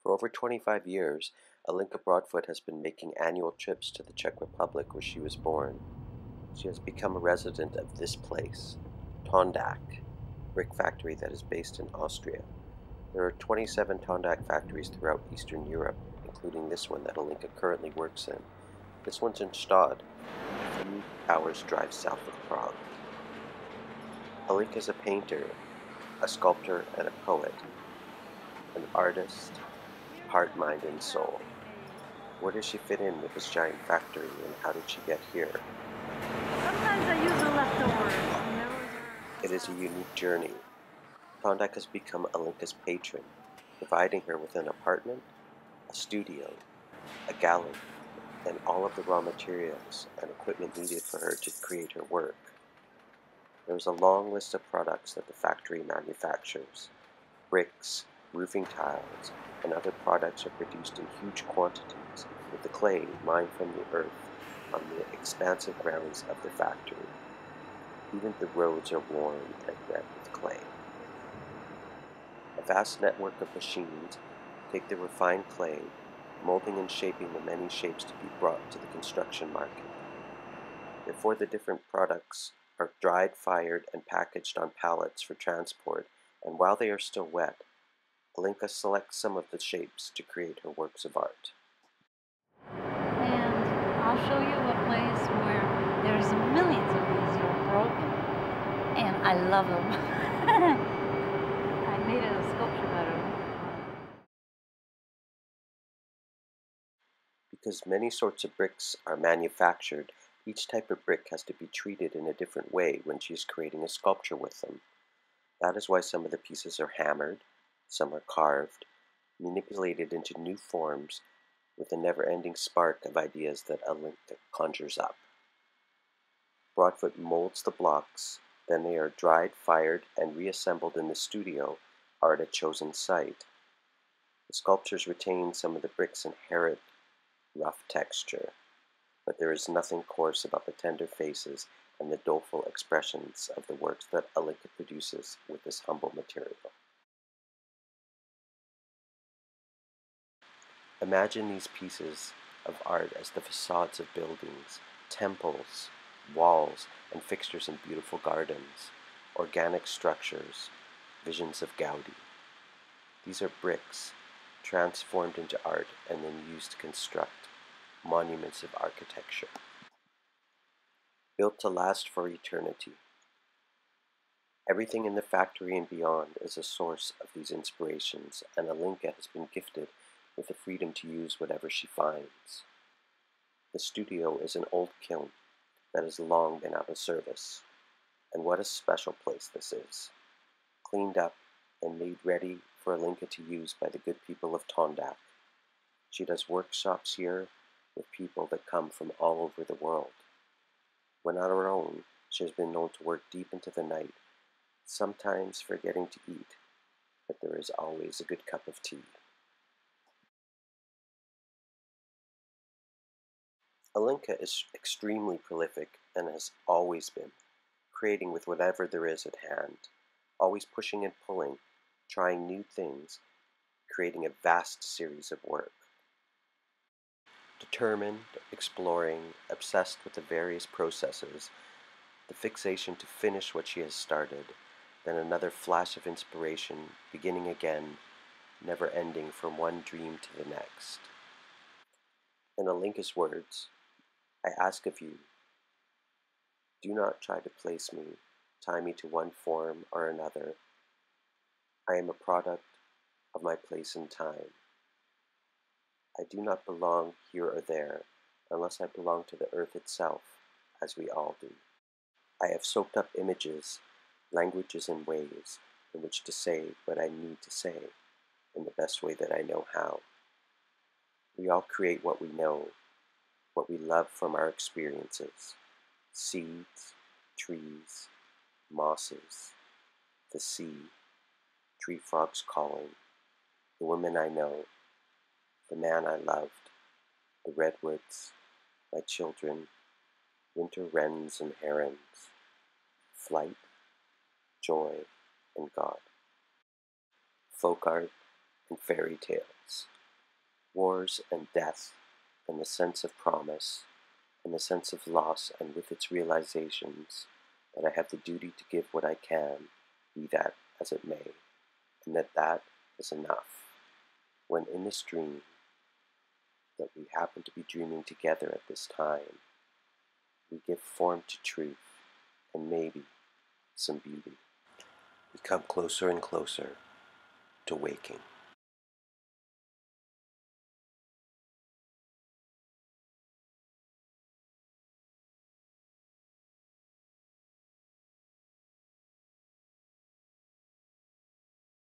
For over 25 years, Olinka Broadfoot has been making annual trips to the Czech Republic where she was born. She has become a resident of this place, Tondak, brick factory that is based in Austria. There are 27 Tondak factories throughout Eastern Europe, including this one that Olinka currently works in. This one's in Stad, a few hours drive south of Prague. Olinka is a painter, a sculptor, and a poet, an artist, heart, mind, and soul. Where does she fit in with this giant factory, and how did she get here? Sometimes I use the leftovers. It is a unique journey. Tondak has become Olinka's patron, providing her with an apartment, a studio, a gallery, and all of the raw materials and equipment needed for her to create her work. There is a long list of products that the factory manufactures. Bricks, roofing tiles, and other products are produced in huge quantities with the clay mined from the earth on the expansive grounds of the factory. Even the roads are worn and wet with clay. A vast network of machines take the refined clay, molding and shaping the many shapes to be brought to the construction market. Therefore, the different products are dried, fired, and packaged on pallets for transport, and while they are still wet, Olinka selects some of the shapes to create her works of art. And I'll show you a place where there's millions of these that are broken, and I love them. I made a sculpture out of them. Because many sorts of bricks are manufactured, each type of brick has to be treated in a different way when she is creating a sculpture with them. That is why some of the pieces are hammered, some are carved, manipulated into new forms with a never-ending spark of ideas that Olinka conjures up. Broadfoot molds the blocks, then they are dried, fired, and reassembled in the studio or at a chosen site. The sculptures retain some of the brick's inherent rough texture, but there is nothing coarse about the tender faces and the doleful expressions of the works that Olinka produces with this humble material. Imagine these pieces of art as the facades of buildings, temples, walls, and fixtures in beautiful gardens, organic structures, visions of Gaudi. These are bricks, transformed into art and then used to construct monuments of architecture, built to last for eternity. Everything in the factory and beyond is a source of these inspirations, and Olinka has been gifted with the freedom to use whatever she finds. The studio is an old kiln that has long been out of service, and what a special place this is, cleaned up and made ready for Olinka to use by the good people of Tondak. She does workshops here with people that come from all over the world. When on her own, she has been known to work deep into the night, sometimes forgetting to eat, but there is always a good cup of tea. Olinka is extremely prolific and has always been, creating with whatever there is at hand, always pushing and pulling, trying new things, creating a vast series of work. Determined, exploring, obsessed with the various processes, the fixation to finish what she has started, then another flash of inspiration, beginning again, never ending from one dream to the next. In Olinka's words, I ask of you, do not try to place me, tie me to one form or another. I am a product of my place and time. I do not belong here or there, unless I belong to the earth itself, as we all do. I have soaked up images, languages, and ways in which to say what I need to say, in the best way that I know how. We all create what we know, what we love from our experiences, seeds, trees, mosses, the sea, tree frogs calling, the women I know, the man I loved, the redwoods, my children, winter wrens and herons, flight, joy, and God, folk art, and fairy tales. wars and death, and the sense of promise, and the sense of loss, and with its realizations that I have the duty to give what I can, be that as it may, and that is enough. When in this dream, that we happen to be dreaming together at this time, we give form to truth, and maybe some beauty. We come closer and closer to waking.